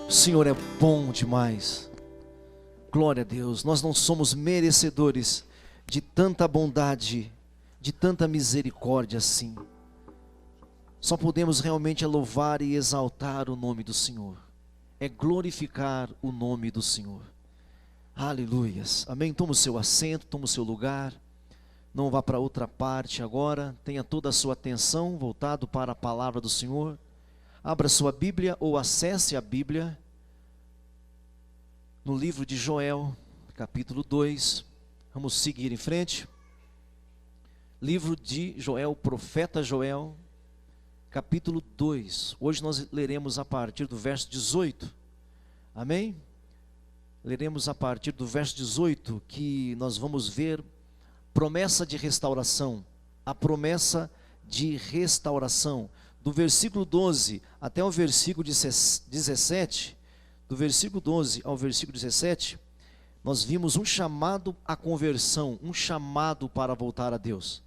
O Senhor é bom demais. Glória a Deus. Nós não somos merecedores de tanta bondade, de tanta misericórdia assim. Só podemos realmente louvar e exaltar o nome do Senhor. É glorificar o nome do Senhor. Aleluias. Amém. Toma o seu assento, toma o seu lugar. Não vá para outra parte agora. Tenha toda a sua atenção voltado para a palavra do Senhor. Abra sua Bíblia ou acesse a Bíblia no livro de Joel, capítulo 2. Vamos seguir em frente. Livro de Joel, profeta Joel, capítulo 2. Hoje nós leremos a partir do verso 18. Amém? Leremos a partir do verso 18, que nós vamos ver promessa de restauração. A promessa de restauração. Do versículo 12 até o versículo 17, do versículo 12 ao versículo 17, nós vimos um chamado à conversão, um chamado para voltar a Deus,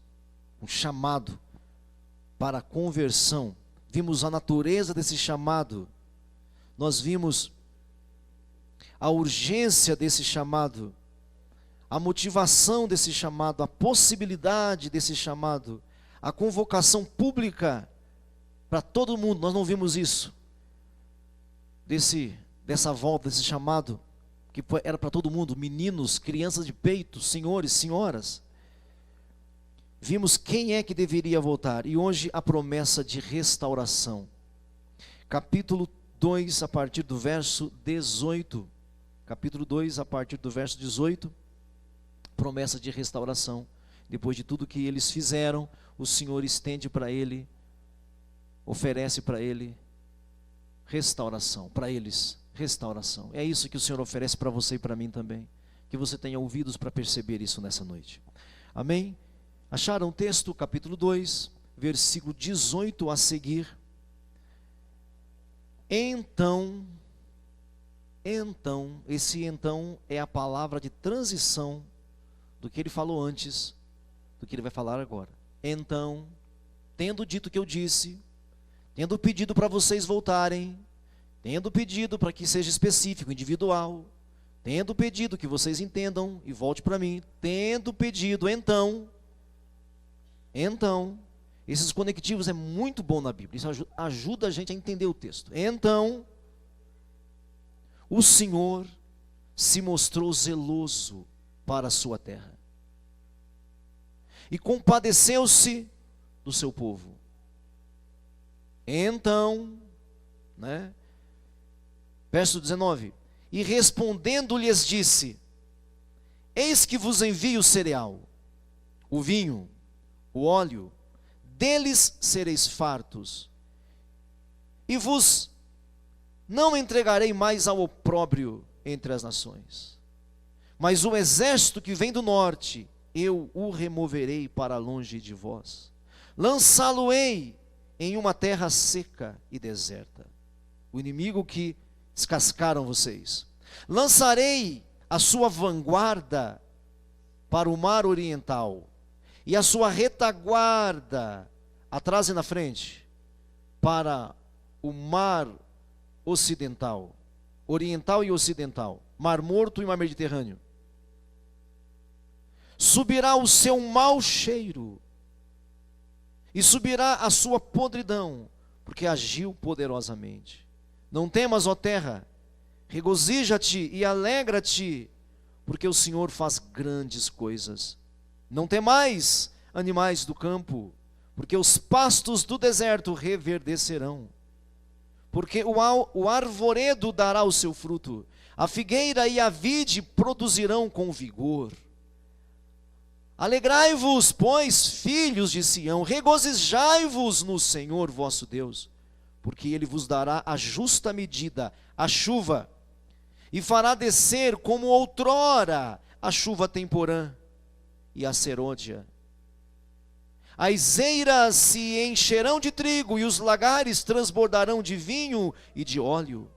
um chamado para a conversão. Vimos a natureza desse chamado, nós vimos a urgência desse chamado, a motivação desse chamado, a possibilidade desse chamado, a convocação pública para todo mundo. Nós não vimos isso, dessa volta, desse chamado, que era para todo mundo, meninos, crianças de peito, senhores, senhoras. Vimos quem é que deveria voltar, e hoje a promessa de restauração. Capítulo 2, a partir do verso 18. Capítulo 2, a partir do verso 18, promessa de restauração. Depois de tudo que eles fizeram, o Senhor estende para ele, oferece para ele restauração, para eles restauração. É isso que o Senhor oferece para você e para mim também. Que você tenha ouvidos para perceber isso nessa noite. Amém? Acharam o texto, capítulo 2, versículo 18 a seguir. Então, esse então é a palavra de transição do que ele falou antes, do que ele vai falar agora. Então, tendo dito o que eu disse, tendo pedido para vocês voltarem, tendo pedido para que seja específico, individual, tendo pedido que vocês entendam e volte para mim, tendo pedido, então, esses conectivos é muito bom na Bíblia, isso ajuda a gente a entender o texto. Então, o Senhor se mostrou zeloso para a sua terra e compadeceu-se do seu povo. Então, verso 19, e respondendo lhes disse: eis que vos envio o cereal, o vinho, o óleo, deles sereis fartos, e vos não entregarei mais ao opróbrio entre as nações. Mas o exército que vem do norte, eu o removerei para longe de vós, lançá-lo-ei em uma terra seca e deserta. O inimigo que descascaram vocês. Lançarei a sua vanguarda para o mar oriental, e a sua retaguarda, atrás e na frente, para o mar ocidental, oriental e ocidental, mar Morto e mar Mediterrâneo. Subirá o seu mau cheiro, e subirá a sua podridão, porque agiu poderosamente. Não temas, ó terra, regozija-te e alegra-te, porque o Senhor faz grandes coisas. Não temais, animais do campo, porque os pastos do deserto reverdecerão. Porque o arvoredo dará o seu fruto, a figueira e a vide produzirão com vigor. Alegrai-vos, pois, filhos de Sião, regozijai-vos no Senhor vosso Deus, porque Ele vos dará a justa medida, a chuva, e fará descer como outrora a chuva temporã e a serôdia. As eiras se encherão de trigo, e os lagares transbordarão de vinho e de óleo.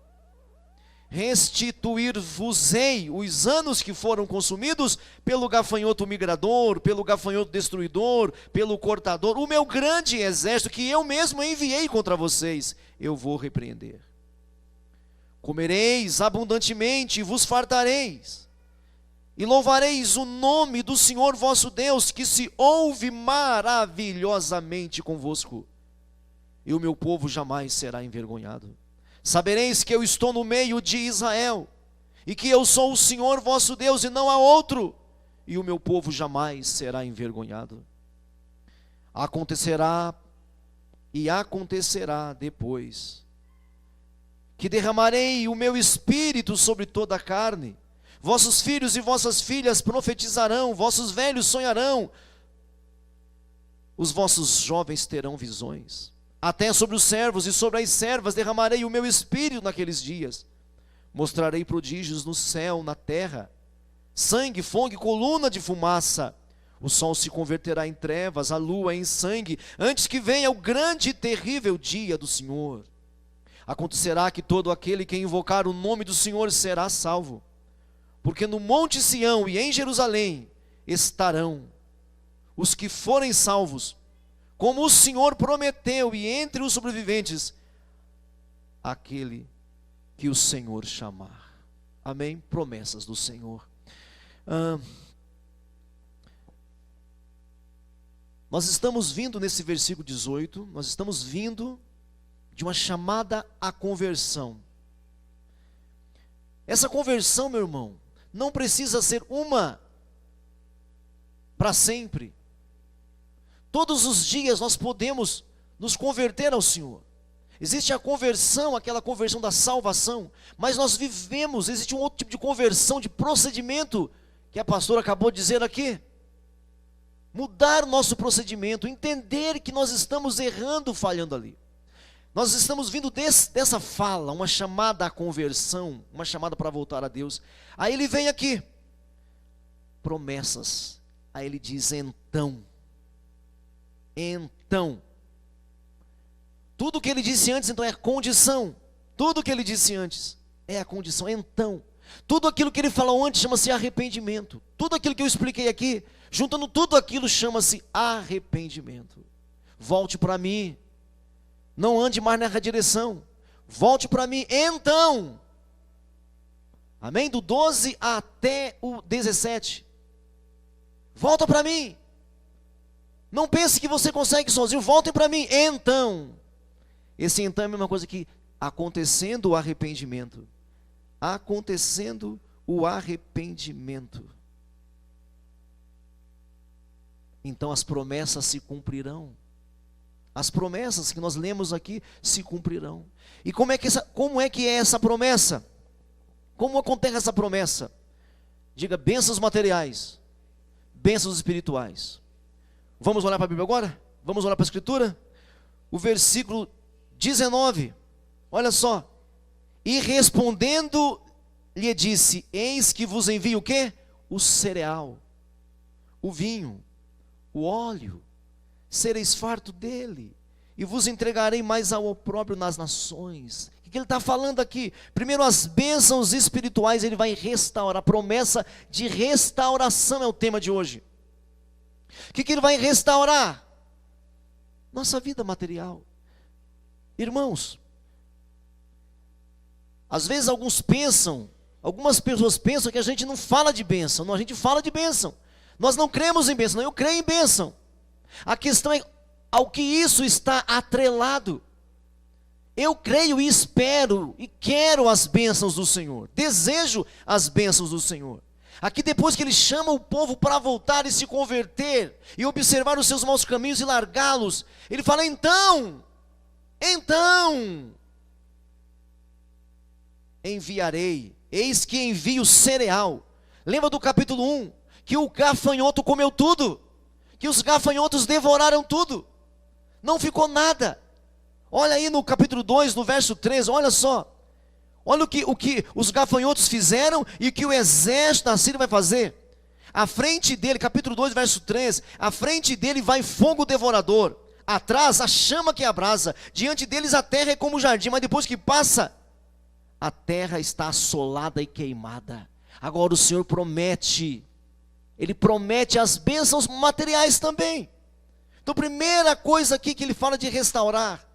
Restituir-vos-ei os anos que foram consumidos pelo gafanhoto migrador, pelo gafanhoto destruidor, pelo cortador, o meu grande exército que eu mesmo enviei contra vocês, eu vou repreender. Comereis abundantemente e vos fartareis, e louvareis o nome do Senhor vosso Deus, que se ouve maravilhosamente convosco, e o meu povo jamais será envergonhado. Sabereis que eu estou no meio de Israel, e que eu sou o Senhor vosso Deus, e não há outro, e o meu povo jamais será envergonhado. Acontecerá depois, que derramarei o meu espírito sobre toda a carne. Vossos filhos e vossas filhas profetizarão, vossos velhos sonharão, os vossos jovens terão visões. Até sobre os servos e sobre as servas derramarei o meu espírito naqueles dias. Mostrarei prodígios no céu, na terra, sangue, fogo, coluna de fumaça. O sol se converterá em trevas, a lua em sangue, antes que venha o grande e terrível dia do Senhor. Acontecerá que todo aquele que invocar o nome do Senhor será salvo. Porque no monte Sião e em Jerusalém estarão os que forem salvos, como o Senhor prometeu, e entre os sobreviventes, aquele que o Senhor chamar. Amém? Promessas do Senhor. Nós estamos vindo nesse versículo 18, nós estamos vindo de uma chamada à conversão. Essa conversão, meu irmão, não precisa ser uma para sempre. Todos os dias nós podemos nos converter ao Senhor. Existe a conversão, aquela conversão da salvação, mas nós vivemos, existe um outro tipo de conversão, de procedimento, que a pastora acabou de dizer aqui. Mudar o nosso procedimento, entender que nós estamos errando, falhando ali. Nós estamos vindo dessa fala, uma chamada à conversão, uma chamada para voltar a Deus. Aí ele vem aqui, promessas. Aí ele diz então. Tudo que ele disse antes, então, é a condição. Tudo que ele disse antes é a condição, então. Tudo aquilo que ele falou antes chama-se arrependimento. Tudo aquilo que eu expliquei aqui, juntando tudo aquilo, chama-se arrependimento. Volte para mim. Não ande mais nessa direção. Volte para mim, então. Amém? Do 12 até o 17. Volta para mim. Não pense que você consegue sozinho. Voltem para mim, então. Esse então é a mesma coisa que acontecendo o arrependimento. Acontecendo o arrependimento. Então as promessas se cumprirão. As promessas que nós lemos aqui se cumprirão. E como é que é essa promessa? Como acontece essa promessa? Diga, bênçãos materiais, bênçãos espirituais. Vamos olhar para a Bíblia agora? Vamos olhar para a Escritura? O versículo 19, olha só. E respondendo, lhe disse, eis que vos envio o quê? O cereal, o vinho, o óleo, sereis farto dele, e vos entregarei mais ao opróbrio nas nações. O que ele está falando aqui? Primeiro, as bênçãos espirituais, ele vai restaurar. A promessa de restauração é o tema de hoje. O que ele vai restaurar? Nossa vida material. Irmãos, às vezes algumas pessoas pensam que a gente não fala de bênção. Não, a gente fala de bênção. Nós não cremos em bênção, não, eu creio em bênção. A questão é ao que isso está atrelado. Eu creio e espero e quero as bênçãos do Senhor. Desejo as bênçãos do Senhor. Aqui depois que ele chama o povo para voltar e se converter, e observar os seus maus caminhos e largá-los, ele fala, então, enviarei, eis que envio cereal. Lembra do capítulo 1, que o gafanhoto comeu tudo, que os gafanhotos devoraram tudo, não ficou nada. Olha aí no capítulo 2, no verso 13, olha só. Olha o que os gafanhotos fizeram e o que o exército da Síria vai fazer. À frente dele, capítulo 2, verso 13, à frente dele vai fogo devorador, atrás a chama que abrasa, diante deles a terra é como jardim, mas depois que passa, a terra está assolada e queimada. Agora o Senhor promete, ele promete as bênçãos materiais também. Então, primeira coisa aqui que ele fala de restaurar,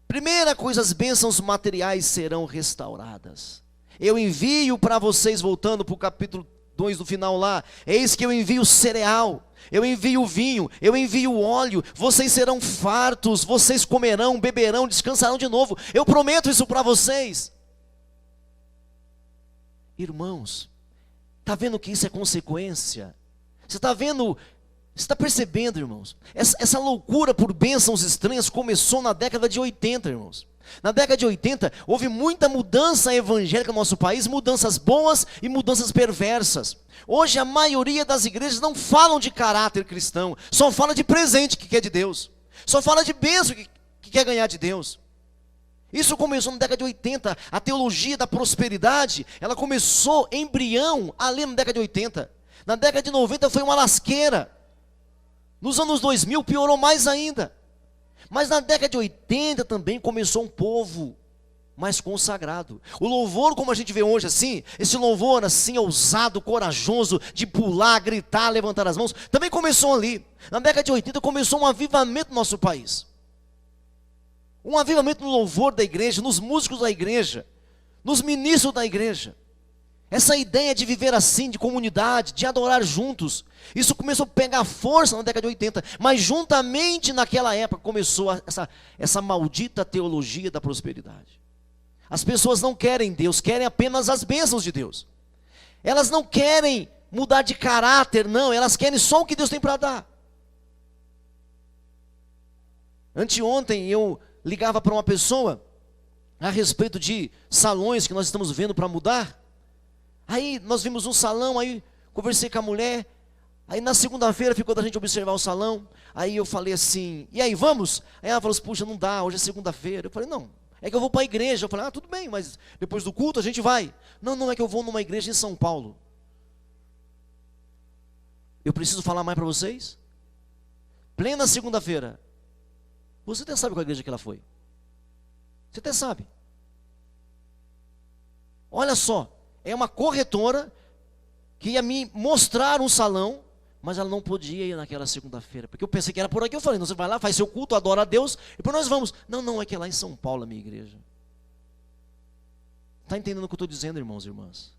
Primeira coisa, as bênçãos materiais serão restauradas. Eu envio para vocês, voltando para o capítulo 2 do final lá, eis que eu envio cereal, eu envio vinho, eu envio óleo, vocês serão fartos, vocês comerão, beberão, descansarão de novo. Eu prometo isso para vocês. Irmãos, está vendo que isso é consequência? Você está vendo, você está percebendo, irmãos? Essa loucura por bênçãos estranhas começou na década de 80, irmãos. Na década de 80, houve muita mudança evangélica no nosso país, mudanças boas e mudanças perversas. Hoje a maioria das igrejas não falam de caráter cristão, só fala de presente que quer de Deus, só fala de bênção que quer ganhar de Deus. Isso começou na década de 80, a teologia da prosperidade, ela começou embrião ali na década de 80. Na década de 90 foi uma lasqueira. Nos anos 2000 piorou mais ainda. Mas na década de 80 também começou um povo mais consagrado. O louvor, como a gente vê hoje assim, esse louvor assim ousado, corajoso, de pular, gritar, levantar as mãos, também começou ali. Na década de 80 começou um avivamento no nosso país. Um avivamento no louvor da igreja, nos músicos da igreja, nos ministros da igreja. Essa ideia de viver assim, de comunidade, de adorar juntos, isso começou a pegar força na década de 80, mas juntamente naquela época começou essa maldita teologia da prosperidade. As pessoas não querem Deus, querem apenas as bênçãos de Deus. Elas não querem mudar de caráter, não, elas querem só o que Deus tem para dar. Anteontem eu ligava para uma pessoa a respeito de salões que nós estamos vendo para mudar. Aí nós vimos um salão, aí conversei com a mulher, aí na segunda-feira ficou da gente observar o salão, aí eu falei assim, e aí, vamos? Aí ela falou assim, puxa, não dá, hoje é segunda-feira. Eu falei, não, é que eu vou para a igreja. Eu falei, tudo bem, mas depois do culto a gente vai. Não, é que eu vou numa igreja em São Paulo. Eu preciso falar mais para vocês? Plena segunda-feira. Você até sabe qual igreja que ela foi. Você até sabe. Olha só. É uma corretora que ia me mostrar um salão, mas ela não podia ir naquela segunda-feira, porque eu pensei que era por aqui. Eu falei, não, você vai lá, faz seu culto, adora a Deus, e depois nós vamos. Não, é que é lá em São Paulo a minha igreja. Está entendendo o que eu estou dizendo, irmãos e irmãs?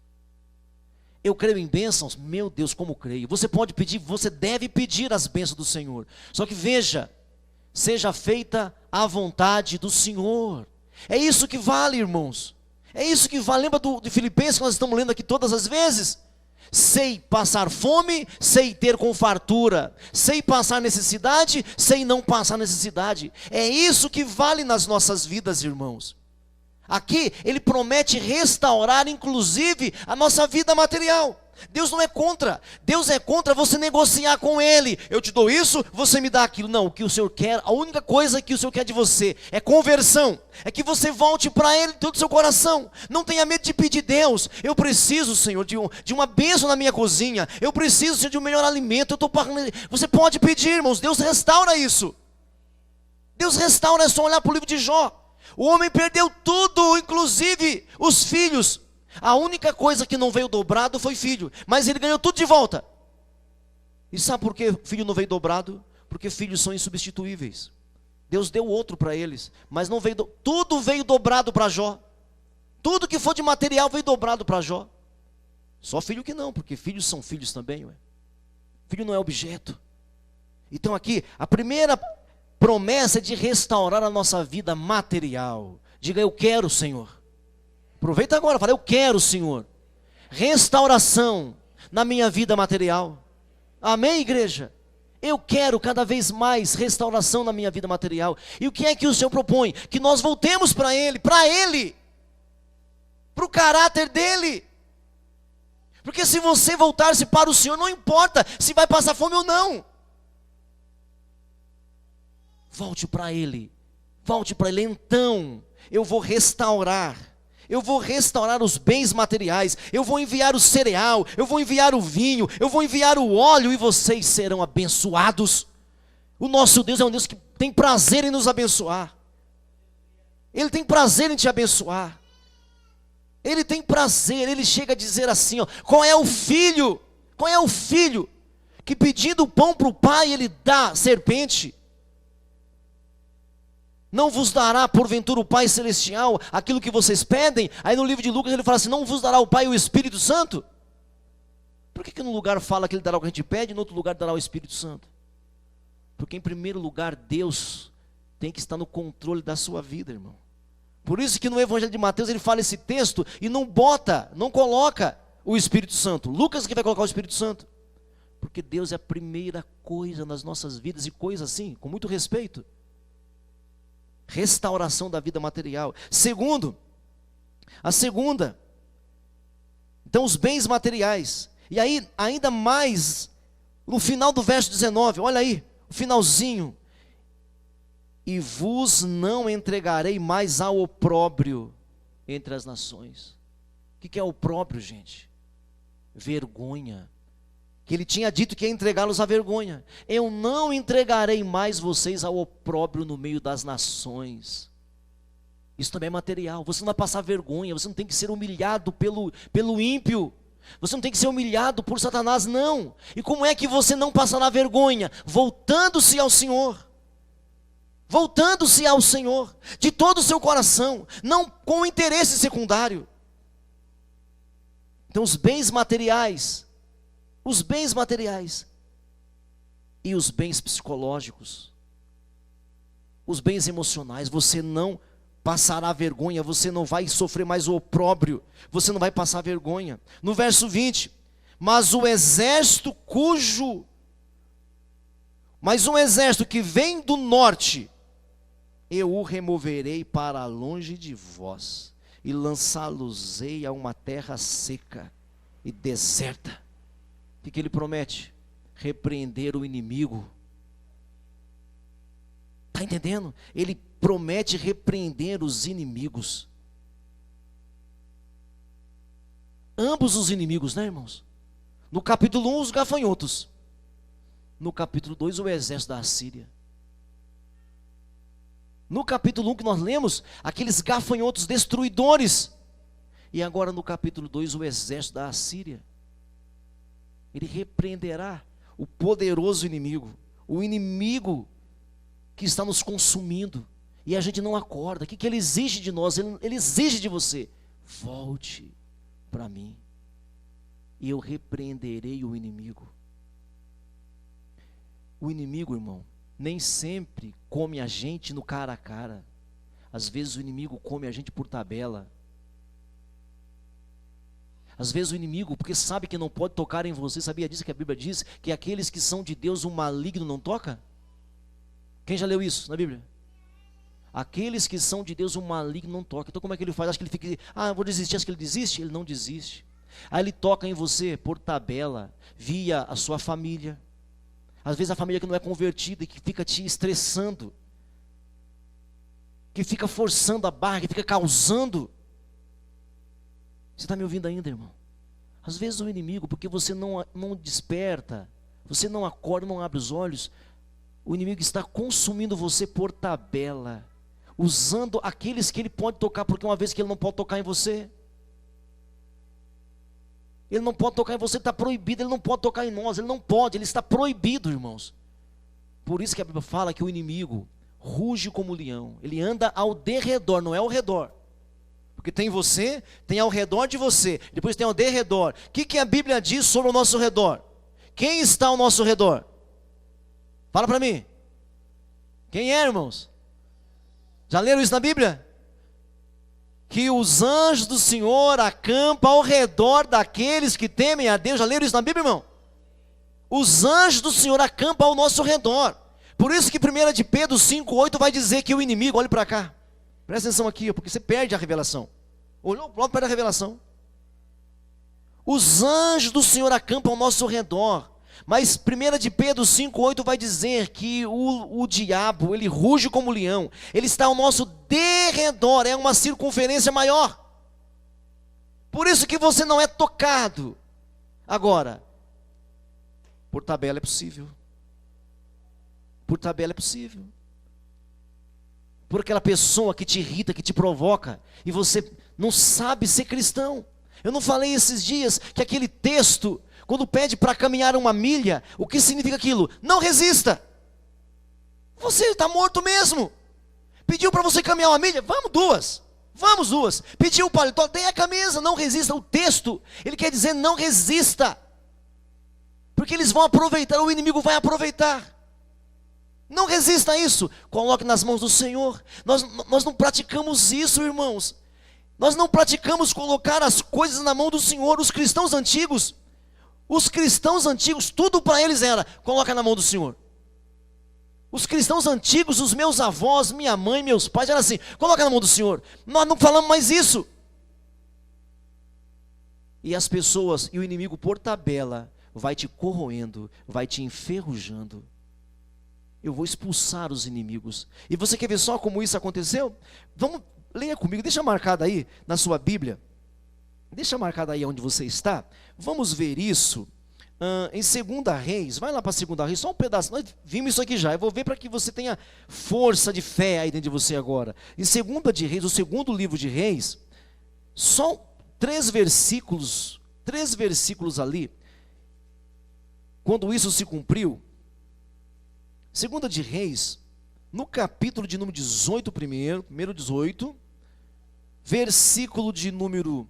Eu creio em bênçãos, meu Deus, como creio. Você pode pedir, você deve pedir as bênçãos do Senhor. Só que veja, seja feita a vontade do Senhor. É isso que vale, irmãos. É isso que vale. Lembra de Filipenses que nós estamos lendo aqui todas as vezes? Sei passar fome, sei ter com fartura, sei passar necessidade, sei não passar necessidade. É isso que vale nas nossas vidas, irmãos. Aqui ele promete restaurar inclusive a nossa vida material. Deus não é contra. Deus é contra você negociar com Ele. Eu te dou isso, você me dá aquilo. Não, o que o Senhor quer, a única coisa que o Senhor quer de você é conversão. É que você volte para Ele de todo o seu coração. Não tenha medo de pedir. Deus, eu preciso, Senhor, de uma bênção na minha cozinha. Eu preciso, Senhor, de um melhor alimento. Você pode pedir, irmãos. Deus restaura isso. Deus restaura, é só olhar para o livro de Jó. O homem perdeu tudo, inclusive os filhos. A única coisa que não veio dobrado foi filho, mas ele ganhou tudo de volta. E sabe por que filho não veio dobrado? Porque filhos são insubstituíveis. Deus deu outro para eles, mas não veio, tudo veio dobrado para Jó. Tudo que for de material veio dobrado para Jó. Só filho que não, porque filhos são filhos também, ué. Filho não é objeto. Então aqui, a primeira promessa é de restaurar a nossa vida material. Diga, eu quero, Senhor. Aproveita agora, fala, eu quero, Senhor, restauração na minha vida material. Amém, igreja? Eu quero cada vez mais restauração na minha vida material. E o que é que o Senhor propõe? Que nós voltemos para Ele, para o caráter dEle. Porque se você voltar-se para o Senhor, não importa se vai passar fome ou não. Volte para Ele, então eu vou restaurar. Eu vou restaurar os bens materiais, eu vou enviar o cereal, eu vou enviar o vinho, eu vou enviar o óleo e vocês serão abençoados. O nosso Deus é um Deus que tem prazer em nos abençoar. Ele tem prazer em te abençoar. Ele tem prazer, ele chega a dizer assim, ó, qual é o filho que pedindo pão para o pai ele dá serpente? Não vos dará porventura o Pai Celestial aquilo que vocês pedem? Aí no livro de Lucas ele fala assim, não vos dará o Pai o Espírito Santo? Por que num lugar fala que ele dará o que a gente pede, e no outro lugar dará o Espírito Santo? Porque em primeiro lugar Deus tem que estar no controle da sua vida, irmão. Por isso que no Evangelho de Mateus ele fala esse texto e não coloca o Espírito Santo. Lucas que vai colocar o Espírito Santo. Porque Deus é a primeira coisa nas nossas vidas, e coisa assim, com muito respeito. Restauração da vida material. A segunda, então os bens materiais. E aí, ainda mais, no final do verso 19, olha aí, o finalzinho. E vos não entregarei mais ao opróbrio entre as nações. O que é opróbrio, gente? Vergonha. Que ele tinha dito que ia entregá-los à vergonha. Eu não entregarei mais vocês ao opróbrio no meio das nações. Isso também é material. Você não vai passar vergonha, você não tem que ser humilhado pelo ímpio. Você não tem que ser humilhado por Satanás, não. E como é que você não passará vergonha? Voltando-se ao Senhor. Voltando-se ao Senhor, de todo o seu coração, não com interesse secundário. Então os bens materiais e os bens psicológicos, os bens emocionais, você não passará vergonha, você não vai sofrer mais o opróbrio, você não vai passar vergonha. No verso 20, mas um exército que vem do norte, eu o removerei para longe de vós, e lançá-los-ei a uma terra seca e deserta. O que ele promete? Repreender o inimigo. Está entendendo? Ele promete repreender os inimigos. Ambos os inimigos, né, irmãos? No capítulo 1, os gafanhotos. No capítulo 2, o exército da Assíria. No capítulo 1 que nós lemos, aqueles gafanhotos destruidores. E agora no capítulo 2, o exército da Assíria. Ele repreenderá o poderoso inimigo. O inimigo que está nos consumindo. E a gente não acorda. O que ele exige de nós? Ele exige de você. Volte para mim. E eu repreenderei o inimigo. O inimigo, irmão, nem sempre come a gente no cara a cara. Às vezes o inimigo come a gente por tabela. Às vezes o inimigo, porque sabe que não pode tocar em você. Sabia disso que a Bíblia diz? Que aqueles que são de Deus, o maligno não toca? Quem já leu isso na Bíblia? Aqueles que são de Deus, o maligno não toca. Então como é que ele faz? Acho que ele fica, eu vou desistir. Acho que ele desiste? Ele não desiste. Aí ele toca em você por tabela, via a sua família. Às vezes a família que não é convertida e que fica te estressando, que fica forçando a barra, que fica causando. Você está me ouvindo ainda, irmão? Às vezes o inimigo, porque você não desperta, você não acorda, não abre os olhos, o inimigo está consumindo você por tabela, usando aqueles que ele pode tocar, porque uma vez que ele não pode tocar em você, ele não pode tocar em você, está proibido, ele não pode tocar em nós, ele não pode, ele está proibido, irmãos. Por isso que a Bíblia fala que o inimigo ruge como leão, ele anda ao derredor, não é ao redor. Porque tem você, tem ao redor de você, depois tem ao derredor. O que a Bíblia diz sobre o nosso redor? Quem está ao nosso redor? Fala para mim. Quem é, irmãos? Já leram isso na Bíblia? Que os anjos do Senhor acampam ao redor daqueles que temem a Deus. Já leram isso na Bíblia, irmão? Os anjos do Senhor acampam ao nosso redor. Por isso que 1 de Pedro 5,8 vai dizer que o inimigo, olhe para cá, presta atenção aqui, porque você perde a revelação. Olhou, logo perde a revelação. Os anjos do Senhor acampam ao nosso redor. Mas 1 de Pedro 5,8 vai dizer que o diabo, ele ruge como leão. Ele está ao nosso derredor, é uma circunferência maior. Por isso que você não é tocado. Agora, por tabela é possível. Por tabela é possível. Por aquela pessoa que te irrita, que te provoca, e você não sabe ser cristão. Eu não falei esses dias que aquele texto, quando pede para caminhar uma milha, o que significa aquilo? Não resista. Você está morto mesmo. Pediu para você caminhar uma milha? Vamos duas. Vamos duas. Pediu o paletó? Tem a camisa, não resista. O texto, ele quer dizer não resista. Porque eles vão aproveitar, o inimigo vai aproveitar. Não resista a isso. Coloque nas mãos do Senhor. Nós não praticamos isso, irmãos. Nós não praticamos colocar as coisas na mão do Senhor. Os cristãos antigos, tudo para eles era, coloca na mão do Senhor. Os cristãos antigos, os meus avós, minha mãe, meus pais, era assim, coloca na mão do Senhor. Nós não falamos mais isso. E as pessoas, e o inimigo por tabela, vai te corroendo, vai te enferrujando. Eu vou expulsar os inimigos. E você quer ver só como isso aconteceu? Vamos, leia comigo, deixa marcado aí na sua Bíblia. Deixa marcado aí onde você está. Vamos ver isso em 2 Reis. Vai lá para 2 Reis, só um pedaço. Nós vimos isso aqui já. Eu vou ver para que você tenha força de fé aí dentro de você agora. Em 2 de Reis, o segundo livro de Reis, só 3 versículos ali. Quando isso se cumpriu, 2 de Reis, no capítulo de número 18 primeiro 18, versículo de número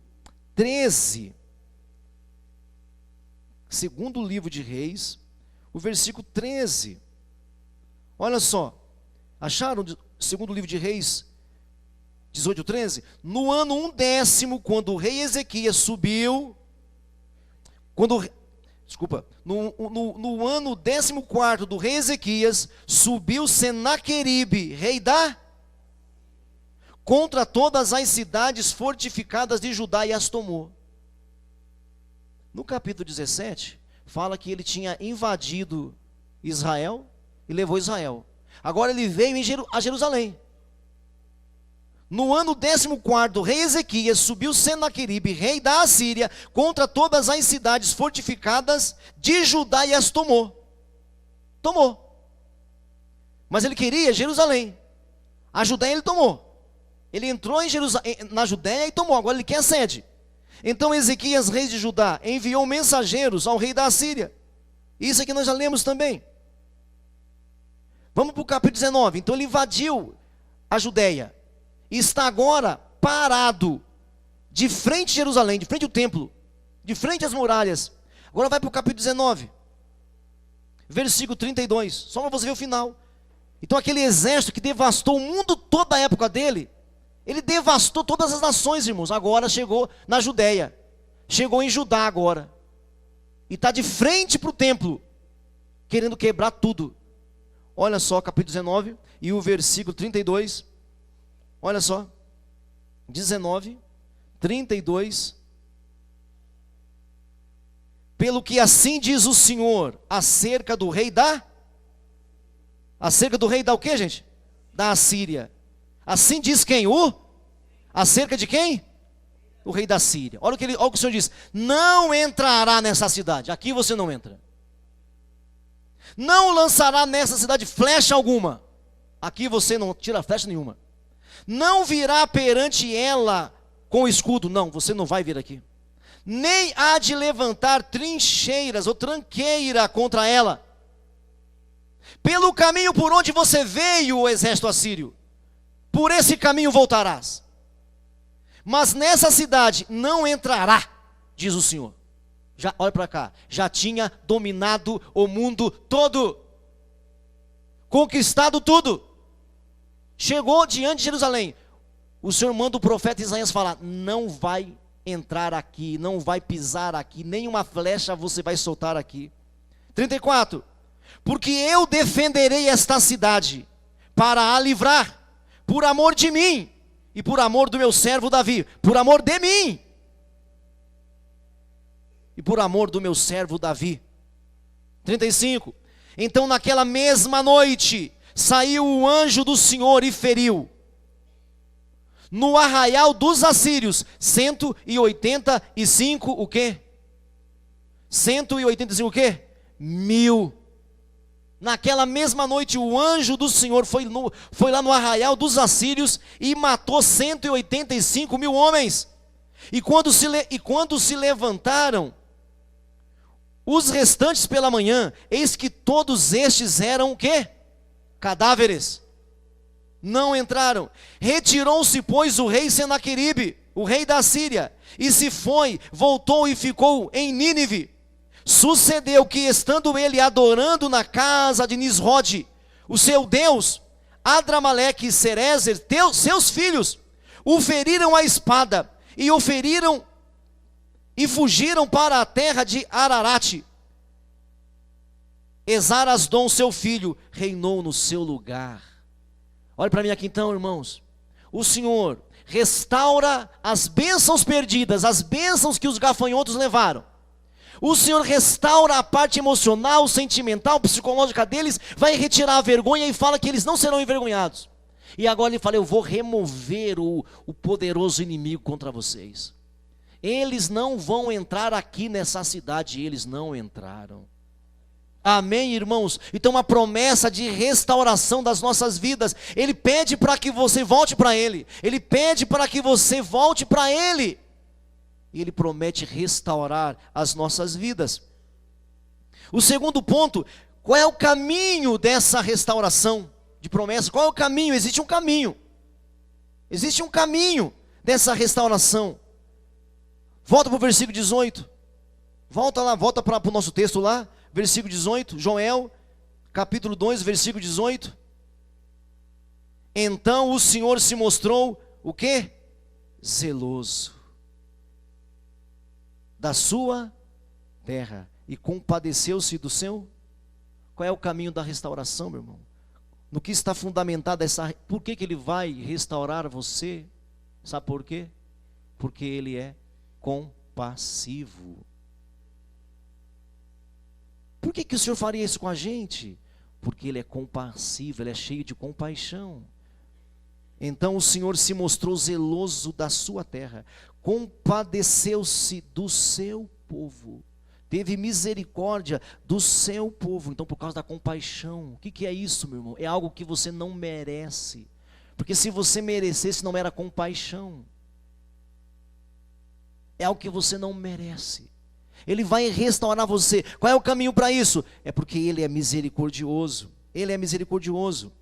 13, segundo livro de Reis, o versículo 13, olha só, acharam segundo livro de Reis, 18, 13? No ano 1º, quando o rei Ezequias subiu, no ano 14º do rei Ezequias, subiu Senaqueribe, rei contra todas as cidades fortificadas de Judá e as tomou. No capítulo 17, fala que ele tinha invadido Israel e levou Israel. Agora ele veio a Jerusalém. No ano 14º do rei Ezequias, subiu Senaqueribe, rei da Assíria, contra todas as cidades fortificadas de Judá e as tomou. Mas ele queria Jerusalém. A Judéia ele tomou. Ele entrou na Judéia e tomou. Agora ele quer a sede. Então Ezequias, rei de Judá, enviou mensageiros ao rei da Assíria. Isso aqui nós já lemos também. Vamos para o capítulo 19. Então ele invadiu a Judéia. E está agora parado de frente a Jerusalém, de frente ao templo, de frente às muralhas. Agora vai para o capítulo 19, versículo 32, só para você ver o final. Então aquele exército que devastou o mundo todo da época dele, ele devastou todas as nações, irmãos. Agora chegou na Judéia, chegou em Judá agora, e está de frente para o templo, querendo quebrar tudo. Olha só, capítulo 19 e o versículo 32. Olha só, 19, 32. Pelo que assim diz o Senhor, acerca do rei da o quê, gente? Da Assíria. Assim diz quem? Acerca de quem? O rei da Síria. Olha o que o Senhor diz: não entrará nessa cidade. Aqui você não entra. Não lançará nessa cidade flecha alguma. Aqui você não tira flecha nenhuma. Não virá perante ela com escudo. Não, você não vai vir aqui. Nem há de levantar trincheiras ou tranqueira contra ela. Pelo caminho por onde você veio, o exército assírio, por esse caminho voltarás. Mas nessa cidade não entrará, diz o Senhor. Já, olha para cá, já tinha dominado o mundo todo, conquistado tudo. Chegou diante de Jerusalém. O Senhor manda o profeta Isaías falar: não vai entrar aqui, não vai pisar aqui, nenhuma flecha você vai soltar aqui. 34. Porque eu defenderei esta cidade para a livrar, por amor de mim e por amor do meu servo Davi, por amor de mim e por amor do meu servo Davi. 35. Então naquela mesma noite saiu o anjo do Senhor e feriu no arraial dos assírios 185 o quê? 185 o quê? 1000. Naquela mesma noite o anjo do Senhor foi lá no arraial dos assírios e matou 185.000 homens. E quando se levantaram os restantes pela manhã, eis que todos estes eram o quê? Cadáveres. Não entraram. Retirou-se, pois, o rei Senaqueribe, o rei da Síria, e se foi, voltou e ficou em Nínive. Sucedeu que, estando ele adorando na casa de Nisrode, o seu Deus, Adrameleque e Serezer, seus filhos, o feriram à espada, e o feriram e fugiram para a terra de Ararate. Esarasdom, seu filho, reinou no seu lugar. Olha para mim aqui então, irmãos. O Senhor restaura as bênçãos perdidas, as bênçãos que os gafanhotos levaram. O Senhor restaura a parte emocional, sentimental, psicológica deles, vai retirar a vergonha e fala que eles não serão envergonhados. E agora ele fala: eu vou remover o poderoso inimigo contra vocês. Eles não vão entrar aqui nessa cidade, e eles não entraram. Amém, irmãos? Então a promessa de restauração das nossas vidas, Ele pede para que você volte para Ele. Ele pede para que você volte para Ele. E Ele promete restaurar as nossas vidas. O segundo ponto: qual é o caminho dessa restauração de promessa? Qual é o caminho? Existe um caminho. Existe um caminho dessa restauração. Volta para o versículo 18. Volta lá, volta para o nosso texto lá. Versículo 18, Joel, capítulo 2, versículo 18. Então o Senhor se mostrou, o quê? Zeloso da sua terra, e compadeceu-se do seu. Qual é o caminho da restauração, meu irmão? No que está fundamentada essa... Por que Ele vai restaurar você? Sabe por quê? Porque Ele é compassivo. Por que o Senhor faria isso com a gente? Porque Ele é compassivo, Ele é cheio de compaixão. Então o Senhor se mostrou zeloso da sua terra, compadeceu-se do seu povo, teve misericórdia do seu povo. Então, por causa da compaixão, o que é isso, meu irmão? É algo que você não merece, porque se você merecesse, não era compaixão. É algo que você não merece. Ele vai restaurar você. Qual é o caminho para isso? É porque Ele é misericordioso. Ele é misericordioso.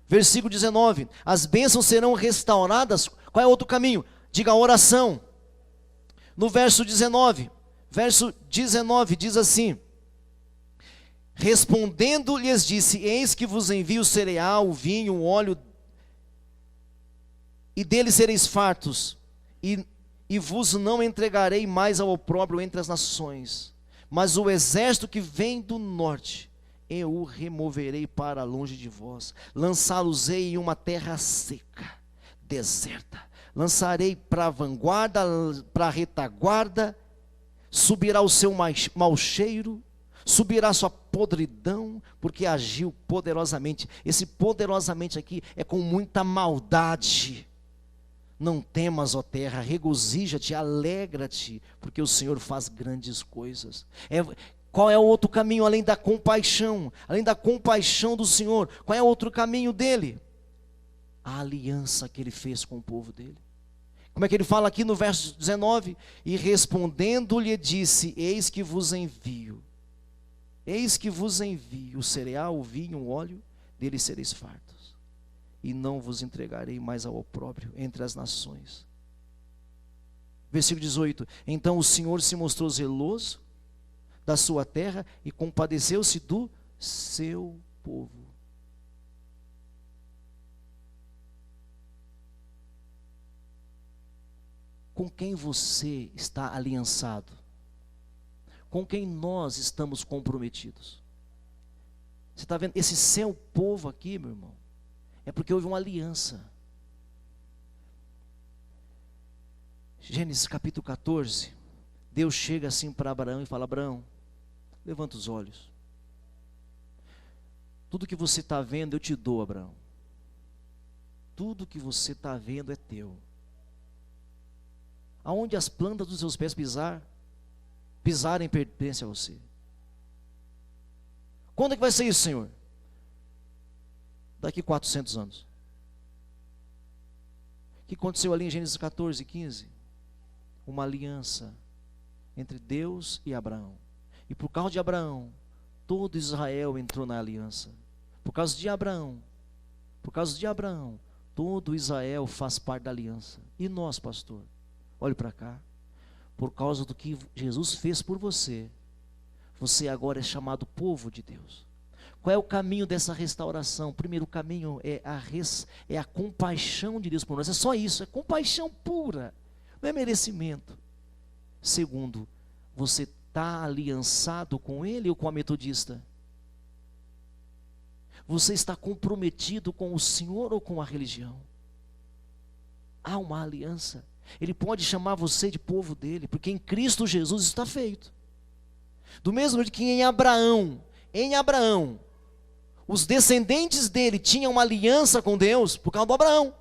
Versículo 19. As bênçãos serão restauradas. Qual é o outro caminho? Diga: oração. No verso 19. Verso 19 diz assim: respondendo lhes disse: eis que vos envio o cereal, o vinho, o óleo, e deles sereis fartos, e vos não entregarei mais ao opróbrio entre as nações. Mas o exército que vem do norte, eu o removerei para longe de vós. Lançá-los-ei em uma terra seca, deserta. Lançarei para a vanguarda, para a retaguarda. Subirá o seu mau cheiro, subirá a sua podridão, porque agiu poderosamente. Esse poderosamente aqui é com muita maldade. Não temas, ó terra, regozija-te, alegra-te, porque o Senhor faz grandes coisas. Qual é o outro caminho além da compaixão? Além da compaixão do Senhor, qual é o outro caminho dele? A aliança que Ele fez com o povo dele. Como é que Ele fala aqui no verso 19? E respondendo-lhe disse: eis que vos envio o cereal, o vinho, o óleo, deles sereis fartos. E não vos entregarei mais ao opróbrio entre as nações. Versículo 18. Então o Senhor se mostrou zeloso da sua terra e compadeceu-se do seu povo. Com quem você está aliançado? Com quem nós estamos comprometidos? Você está vendo? Esse seu povo aqui, meu irmão, é porque houve uma aliança. Gênesis capítulo 14. Deus chega assim para Abraão e fala: Abraão, levanta os olhos. Tudo que você está vendo eu te dou, Abraão. Tudo que você está vendo é teu. Aonde as plantas dos seus pés pisarem, pertence a você. Quando é que vai ser isso, Senhor? Daqui 400 anos. O que aconteceu ali em Gênesis 14, 15? Uma aliança entre Deus e Abraão. E por causa de Abraão, todo Israel entrou na aliança. Por causa de Abraão, Por causa de Abraão, todo Israel faz parte da aliança. E nós, pastor? Olhe para cá. Por causa do que Jesus fez por você, você agora é chamado povo de Deus. Qual é o caminho dessa restauração? O primeiro caminho é a compaixão de Deus por nós. É só isso, é compaixão pura. Não é merecimento. Segundo, você está aliançado com Ele ou com a metodista? Você está comprometido com o Senhor ou com a religião? Há uma aliança. Ele pode chamar você de povo dele, porque em Cristo Jesus está feito. Do mesmo jeito que em Abraão, os descendentes dele tinham uma aliança com Deus por causa do Abraão.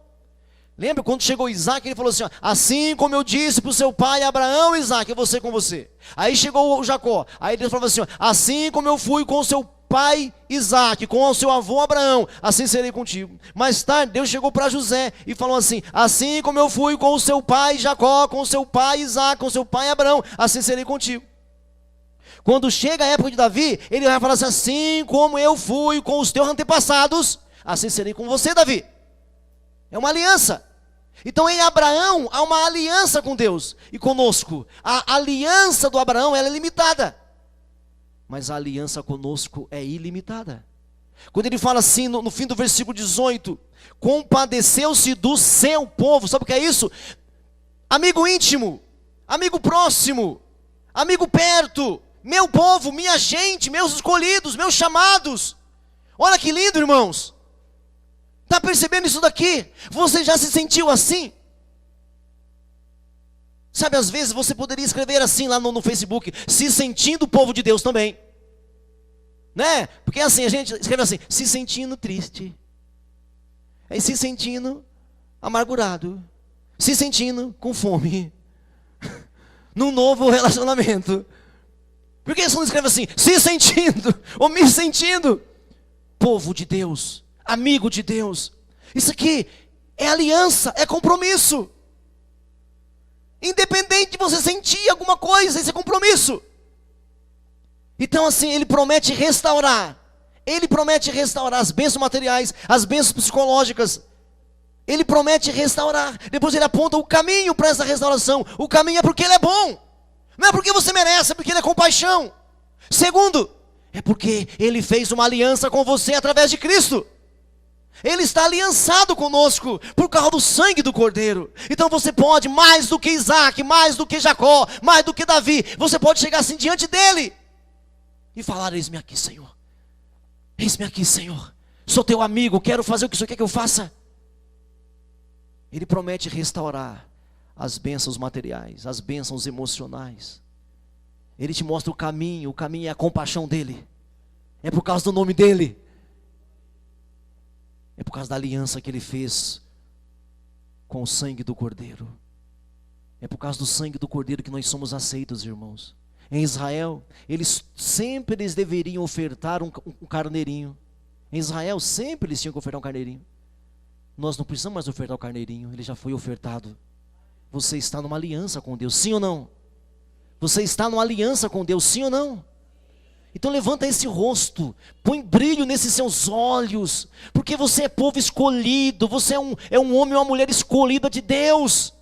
Lembra quando chegou Isaac, ele falou assim, ó, assim como eu disse para o seu pai Abraão, Isaac, eu vou ser com você. Aí chegou o Jacó, aí Deus falou assim, ó, assim como eu fui com o seu pai Isaac, com o seu avô Abraão, assim serei contigo. Mais tarde, Deus chegou para José e falou assim, assim como eu fui com o seu pai Jacó, com o seu pai Isaac, com o seu pai Abraão, assim serei contigo. Quando chega a época de Davi, ele vai falar assim como eu fui com os teus antepassados, assim serei com você, Davi. É uma aliança. Então em Abraão há uma aliança com Deus e conosco. A aliança do Abraão ela é limitada, mas a aliança conosco é ilimitada. Quando ele fala assim no fim do versículo 18, compadeceu-se do seu povo, sabe o que é isso? Amigo íntimo, amigo próximo, amigo perto, meu povo, minha gente, meus escolhidos, meus chamados. Olha que lindo, irmãos. Está percebendo isso daqui? Você já se sentiu assim? Sabe, às vezes você poderia escrever assim lá no Facebook, se sentindo povo de Deus também. Né? Porque assim, a gente escreve assim, se sentindo triste. Aí se sentindo amargurado. Se sentindo com fome. Num novo relacionamento. Por que você não escreve assim, se sentindo, ou me sentindo povo de Deus, amigo de Deus? Isso aqui é aliança, é compromisso. Independente de você sentir alguma coisa, esse é compromisso. Então assim, ele promete restaurar. Ele promete restaurar as bênçãos materiais, as bênçãos psicológicas. Ele promete restaurar. Depois ele aponta o caminho para essa restauração. O caminho é porque ele é bom. Não é porque você merece, é porque ele é compaixão. Segundo, é porque ele fez uma aliança com você através de Cristo. Ele está aliançado conosco por causa do sangue do Cordeiro. Então você pode, mais do que Isaac, mais do que Jacó, mais do que Davi, você pode chegar assim diante dele e falar, eis-me aqui, Senhor. Eis-me aqui, Senhor. Sou teu amigo, quero fazer o que o Senhor quer que eu faça. Ele promete restaurar as bênçãos materiais, as bênçãos emocionais. Ele te mostra o caminho é a compaixão dele. É por causa do nome dele. É por causa da aliança que ele fez com o sangue do Cordeiro. É por causa do sangue do Cordeiro que nós somos aceitos, irmãos. Em Israel, eles deveriam ofertar um carneirinho. Em Israel, sempre eles tinham que ofertar um carneirinho. Nós não precisamos mais ofertar o carneirinho, ele já foi ofertado. Você está numa aliança com Deus, sim ou não? Você está numa aliança com Deus, sim ou não? Então levanta esse rosto, põe brilho nesses seus olhos, porque você é povo escolhido, você é um homem ou uma mulher escolhida de Deus.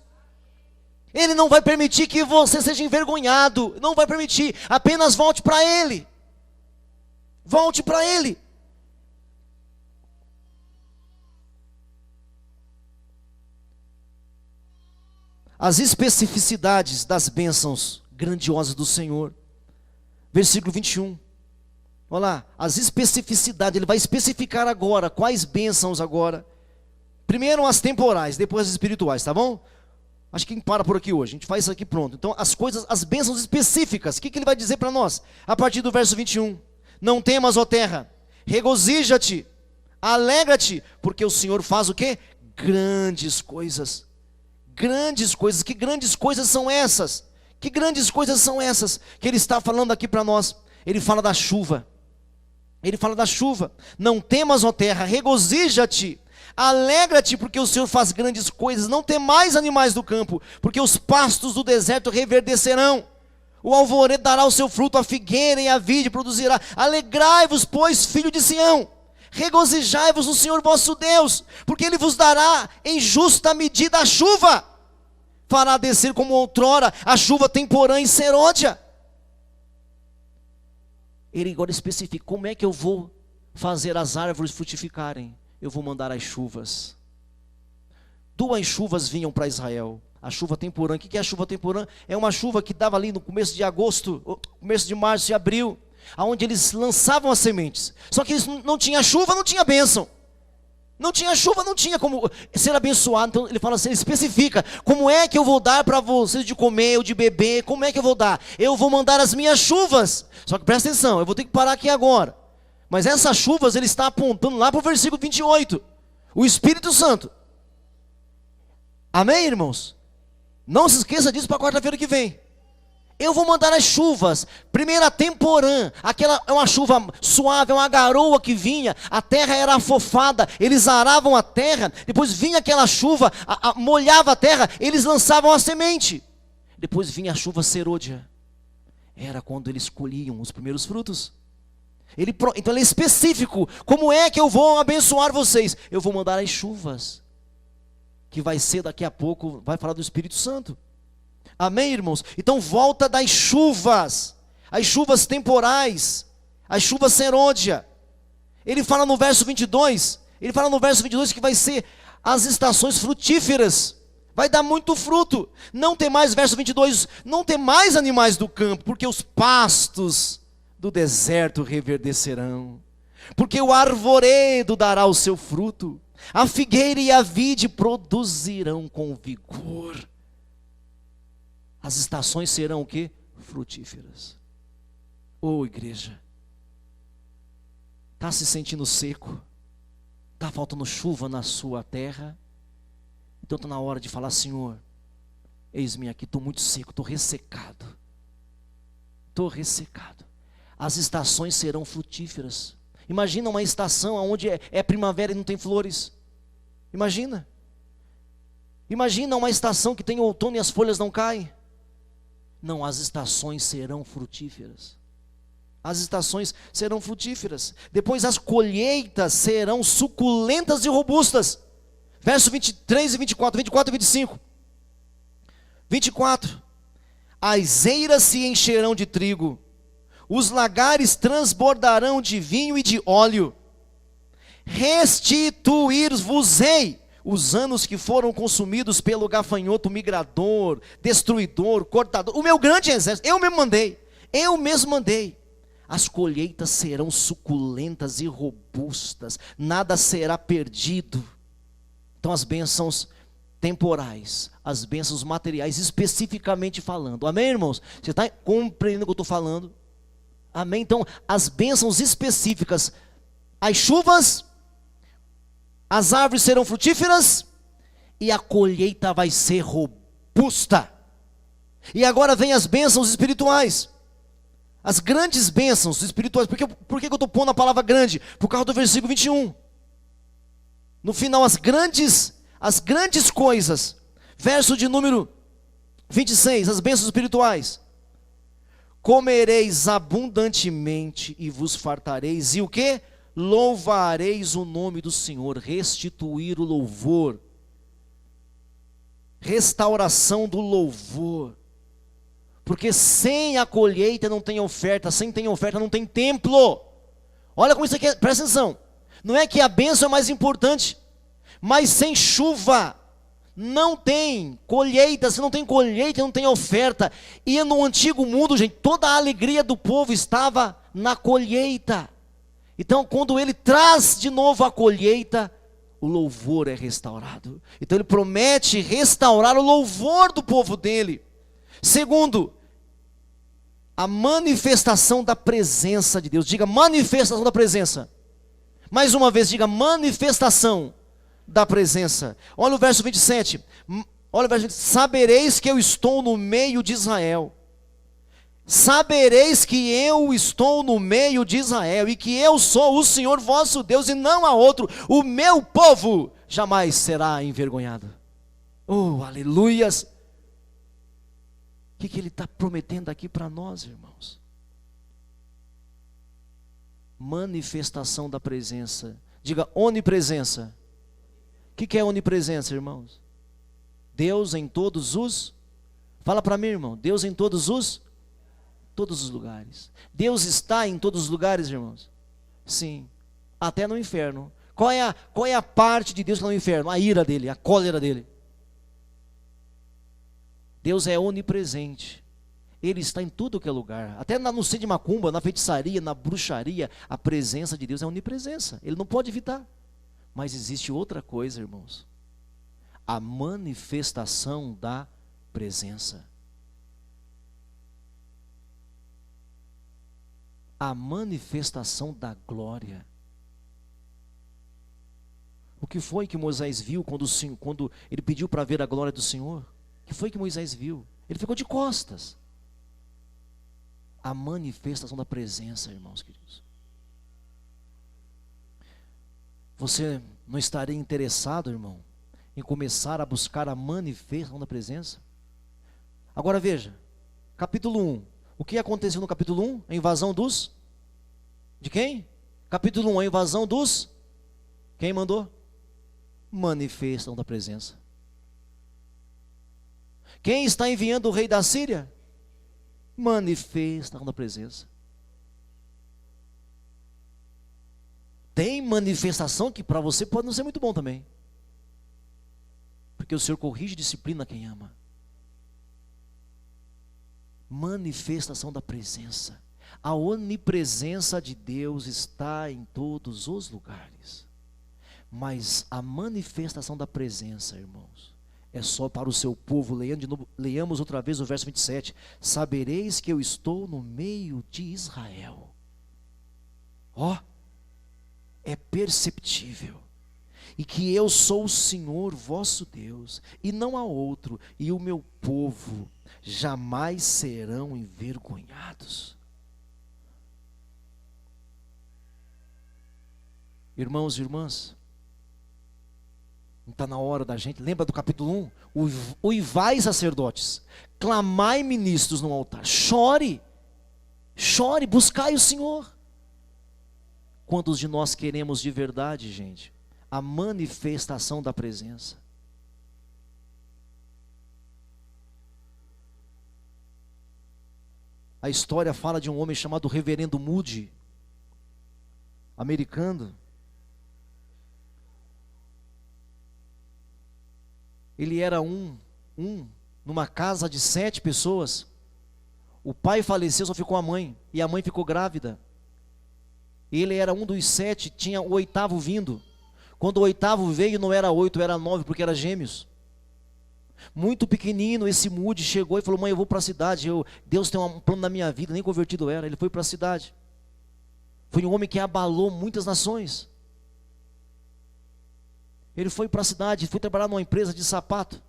Ele não vai permitir que você seja envergonhado, não vai permitir, apenas volte para Ele. Volte para Ele. As especificidades das bênçãos grandiosas do Senhor. Versículo 21. Olha lá, as especificidades, ele vai especificar agora, quais bênçãos agora. Primeiro as temporais, depois as espirituais, tá bom? Acho que para por aqui hoje, a gente faz isso aqui pronto. Então as bênçãos específicas, o que ele vai dizer para nós? A partir do verso 21. Não temas, ó terra, regozija-te, alegra-te, porque o Senhor faz o quê? Grandes coisas. Grandes coisas, que grandes coisas são essas? Que grandes coisas são essas que ele está falando aqui para nós? Ele fala da chuva. Ele fala da chuva. Não temas, ó terra, regozija-te, alegra-te, porque o Senhor faz grandes coisas. Não temais, animais do campo, porque os pastos do deserto reverdecerão. O alvoredo dará o seu fruto, a figueira e a vide produzirá. Alegrai-vos, pois, filho de Sião. regozijai-vos no Senhor vosso Deus, porque Ele vos dará em justa medida a chuva, fará descer como outrora a chuva temporã e serôdia. Ele agora especifica, como é que eu vou fazer as árvores frutificarem? Eu vou mandar as chuvas. 2 chuvas vinham para Israel. A chuva temporã. O que é a chuva temporã? É uma chuva que dava ali no começo de agosto, começo de março e abril, aonde eles lançavam as sementes. Só que eles não tinha chuva, não tinha bênção. Não tinha chuva, não tinha como ser abençoado. Então ele fala assim, ele especifica, como é que eu vou dar para vocês de comer ou de beber? Como é que eu vou dar? Eu vou mandar as minhas chuvas. Só que presta atenção, eu vou ter que parar aqui agora. Mas essas chuvas ele está apontando lá para o versículo 28. O Espírito Santo. Amém, irmãos? Não se esqueça disso para quarta-feira que vem. Eu vou mandar as chuvas. Primeira temporã, aquela é uma chuva suave, é uma garoa que vinha, a terra era afofada, eles aravam a terra, depois vinha aquela chuva, molhava a terra, eles lançavam a semente. Depois vinha a chuva serôdia, era quando eles colhiam os primeiros frutos. Então ele é específico, como é que eu vou abençoar vocês? Eu vou mandar as chuvas, que vai ser daqui a pouco, vai falar do Espírito Santo. Amém, irmãos? Então volta das chuvas, as chuvas temporais, as chuvas serôdia. Ele fala no verso 22, que vai ser as estações frutíferas. Vai dar muito fruto. Não tem mais, verso 22, não tem mais animais do campo, porque os pastos do deserto reverdecerão. Porque o arvoredo dará o seu fruto. A figueira e a vide produzirão com vigor. As estações serão o quê? Frutíferas. Ô igreja, está se sentindo seco? Está faltando chuva na sua terra? Então está na hora de falar, Senhor, eis-me aqui, estou muito seco, estou ressecado. Estou ressecado. As estações serão frutíferas. Imagina uma estação onde é primavera e não tem flores. Imagina. Imagina uma estação que tem outono e as folhas não caem. Não, as estações serão frutíferas. As estações serão frutíferas. Depois as colheitas serão suculentas e robustas. Verso 23 e 24, 24 e 25. 24. As eiras se encherão de trigo, os lagares transbordarão de vinho e de óleo. Restituir-vos-ei os anos que foram consumidos pelo gafanhoto migrador, destruidor, cortador, o meu grande exército, eu mesmo mandei. As colheitas serão suculentas e robustas, nada será perdido. Então as bênçãos temporais, as bênçãos materiais, especificamente falando, amém, irmãos? Você está compreendendo o que eu estou falando? Amém? Então as bênçãos específicas, as chuvas, as árvores serão frutíferas e a colheita vai ser robusta. E agora vem as bênçãos espirituais. As grandes bênçãos espirituais. Por que eu estou pondo a palavra grande? Por causa do versículo 21. No final, as grandes coisas. Verso de número 26, as bênçãos espirituais. Comereis abundantemente e vos fartareis. E o quê? Louvareis o nome do Senhor. Restituir o louvor. Restauração do louvor. Porque sem a colheita não tem oferta, sem tem oferta não tem templo. Olha como isso aqui é, presta atenção. Não é que a bênção é mais importante, mas sem chuva não tem colheita, se não tem colheita não tem oferta. E no antigo mundo, gente, toda a alegria do povo estava na colheita. Então quando ele traz de novo a colheita, o louvor é restaurado. Então ele promete restaurar o louvor do povo dele. Segundo, a manifestação da presença de Deus. Diga manifestação da presença. Mais uma vez, diga manifestação da presença. Olha o verso 27. Olha o verso 27. Sabereis que eu estou no meio de Israel. Sabereis que eu estou no meio de Israel e que eu sou o Senhor vosso Deus e não há outro. O meu povo jamais será envergonhado. Oh, aleluias. O que ele está prometendo aqui para nós, irmãos? Manifestação da presença. Diga onipresença. O que é onipresença, irmãos? Deus em todos os... Fala para mim, irmão. Deus em todos os lugares. Deus está em todos os lugares, irmãos? Sim. Até no inferno. Qual é a parte de Deus que está no inferno? A ira dele, a cólera dele. Deus é onipresente. Ele está em tudo que é lugar. Até no centro de macumba, na feitiçaria, na bruxaria, a presença de Deus é onipresença. Ele não pode evitar. Mas existe outra coisa, irmãos. A manifestação da presença. A manifestação da glória. O que foi que Moisés viu quando ele pediu para ver a glória do Senhor? O que foi que Moisés viu? Ele ficou de costas. A manifestação da presença, irmãos queridos. Você não estaria interessado, irmão, em começar a buscar a manifestação da presença? Agora veja, capítulo 1. O que aconteceu no capítulo 1? A invasão dos... De quem? Capítulo 1, a invasão dos... Quem mandou? Manifestação da presença. Quem está enviando o rei da Síria? Manifestação da presença. Tem manifestação que para você pode não ser muito bom também. Porque o Senhor corrige e disciplina quem ama. Manifestação da presença. A onipresença de Deus está em todos os lugares. Mas a manifestação da presença, irmãos, é só para o seu povo. Leiamos outra vez o verso 27. Sabereis que eu estou no meio de Israel. Ó, é perceptível. E que eu sou o Senhor vosso Deus, e não há outro, e o meu povo jamais serão envergonhados. Irmãos e irmãs, não está na hora da gente, lembra do capítulo 1? Uivai sacerdotes, clamai ministros no altar, chore, buscai o Senhor. Quantos de nós queremos de verdade, gente, a manifestação da presença? A história fala de um homem chamado Reverendo Moody, americano. Ele era numa casa de 7 pessoas. O pai faleceu, só ficou a mãe, e a mãe ficou grávida. Ele era um dos 7, tinha o 8º vindo. Quando o 8º veio, não era 8, era 9, porque era gêmeos. Muito pequenino, esse Moody chegou e falou: mãe, eu vou para a cidade, Deus tem um plano na minha vida. Nem convertido era, ele foi para a cidade. Foi um homem que abalou muitas nações. Ele foi para a cidade, foi trabalhar numa empresa de sapato.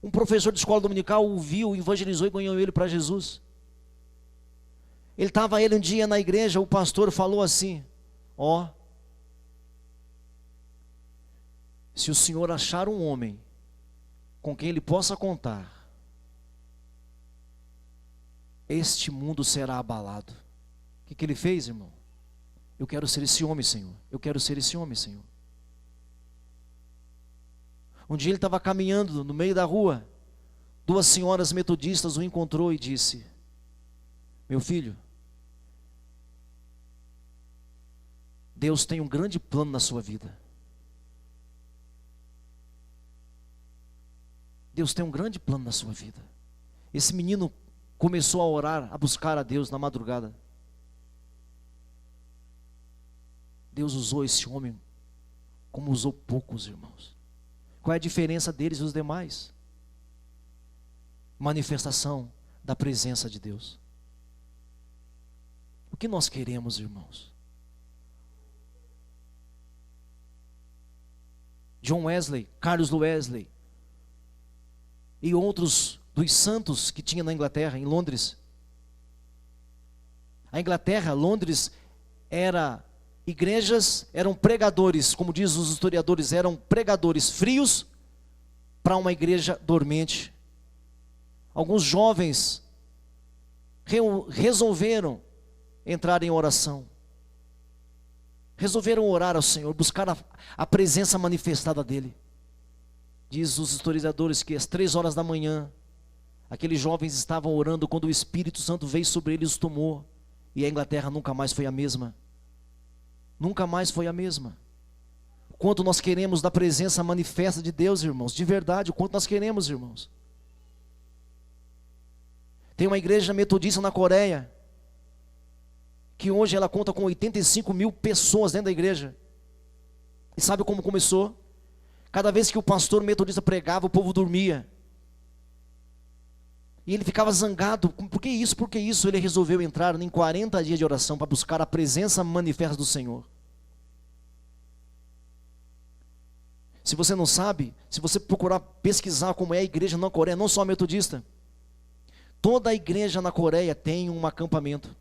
Um professor de escola dominical o viu, evangelizou e ganhou ele para Jesus. Ele estava um dia na igreja, o pastor falou assim: ó, se o senhor achar um homem com quem ele possa contar, este mundo será abalado. O que ele fez, irmão? Eu quero ser esse homem, Senhor. Eu quero ser esse homem, Senhor. Um dia ele estava caminhando no meio da rua. 2 senhoras metodistas o encontrou e disse: meu filho, Deus tem um grande plano na sua vida. Deus tem um grande plano na sua vida. Esse menino começou a orar, a buscar a Deus na madrugada. Deus usou esse homem como usou poucos, irmãos. Qual é a diferença deles e os demais? Manifestação da presença de Deus. O que nós queremos, irmãos? John Wesley, Carlos Wesley e outros dos santos que tinha na Inglaterra, em Londres. A Inglaterra, Londres, igrejas eram pregadores, como diz os historiadores, eram pregadores frios para uma igreja dormente. Alguns jovens resolveram entrar em oração. resolveram orar ao Senhor, buscar a presença manifestada dEle. Diz os historiadores que às 3 horas da manhã, aqueles jovens estavam orando quando o Espírito Santo veio sobre eles e os tomou. E a Inglaterra nunca mais foi a mesma. Nunca mais foi a mesma. O quanto nós queremos da presença manifesta de Deus, irmãos. De verdade, o quanto nós queremos, irmãos. Tem uma igreja metodista na Coreia, que hoje ela conta com 85 mil pessoas dentro da igreja. E sabe como começou? Cada vez que o pastor metodista pregava, o povo dormia. E ele ficava zangado. Por que isso? Por que isso? Ele resolveu entrar em 40 dias de oração para buscar a presença manifesta do Senhor. Se você não sabe, se você procurar pesquisar como é a igreja na Coreia, não só a metodista, toda a igreja na Coreia tem um acampamento.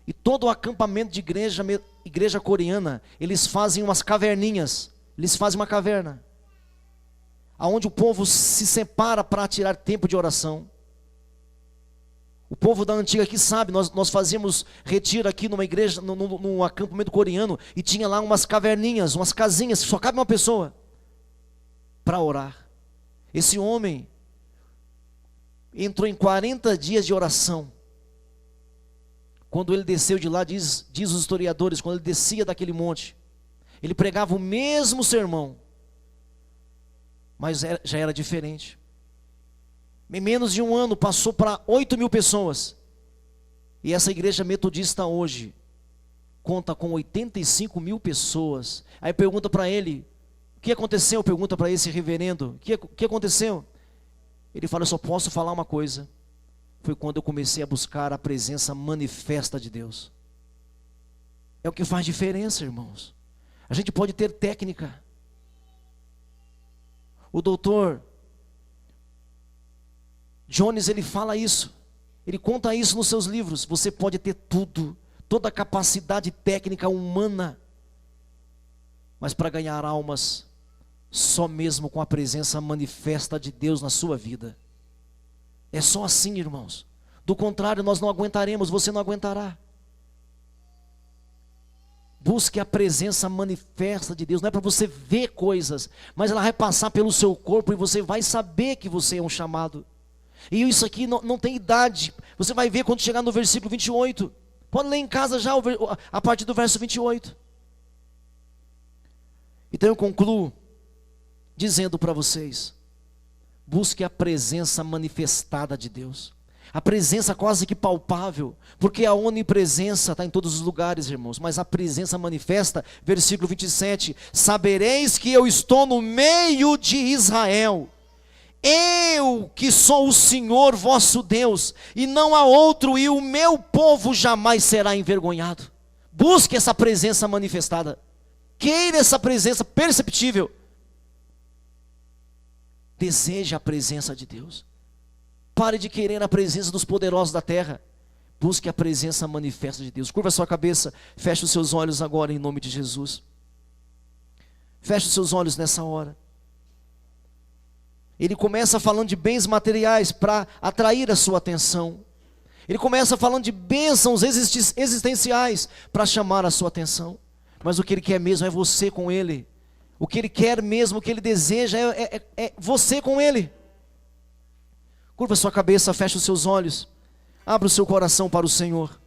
E todo o acampamento de igreja coreana, eles fazem umas caverninhas. Eles fazem uma caverna, aonde o povo se separa para tirar tempo de oração. O povo da antiga aqui sabe, nós fazíamos retiro aqui numa igreja, num acampamento coreano, e tinha lá umas caverninhas, umas casinhas, que só cabe uma pessoa, para orar. Esse homem entrou em 40 dias de oração. Quando ele desceu de lá, diz os historiadores, quando ele descia daquele monte, ele pregava o mesmo sermão, mas já era diferente. Em menos de um ano passou para 8 mil pessoas. E essa igreja metodista hoje conta com 85 mil pessoas. Aí pergunta para ele, o que aconteceu? Pergunta para esse reverendo, o que aconteceu? Ele fala, eu só posso falar uma coisa. Foi quando eu comecei a buscar a presença manifesta de Deus. É o que faz diferença, irmãos. A gente pode ter técnica. O doutor Jones, ele fala isso. Ele conta isso nos seus livros. Você pode ter tudo, toda a capacidade técnica humana, mas para ganhar almas, só mesmo com a presença manifesta de Deus na sua vida. É só assim, irmãos. Do contrário, nós não aguentaremos, você não aguentará. Busque a presença manifesta de Deus. Não é para você ver coisas, mas ela vai passar pelo seu corpo e você vai saber que você é um chamado. E isso aqui não tem idade. Você vai ver quando chegar no versículo 28. Pode ler em casa já a partir do verso 28. Então eu concluo dizendo para vocês: busque a presença manifestada de Deus. A presença quase que palpável, porque a onipresença está em todos os lugares, irmãos, mas a presença manifesta, versículo 27, sabereis que eu estou no meio de Israel, eu que sou o Senhor vosso Deus, e não há outro, e o meu povo jamais será envergonhado. Busque essa presença manifestada, queira essa presença perceptível, deseja a presença de Deus. Pare de querer a presença dos poderosos da terra. Busque a presença manifesta de Deus. Curva a sua cabeça, feche os seus olhos agora em nome de Jesus. Feche os seus olhos nessa hora. Ele começa falando de bens materiais para atrair a sua atenção. Ele começa falando de bênçãos existenciais para chamar a sua atenção. Mas o que ele quer mesmo é você com ele. O que ele quer mesmo, o que ele deseja é você com ele. Curva a sua cabeça, feche os seus olhos, abra o seu coração para o Senhor.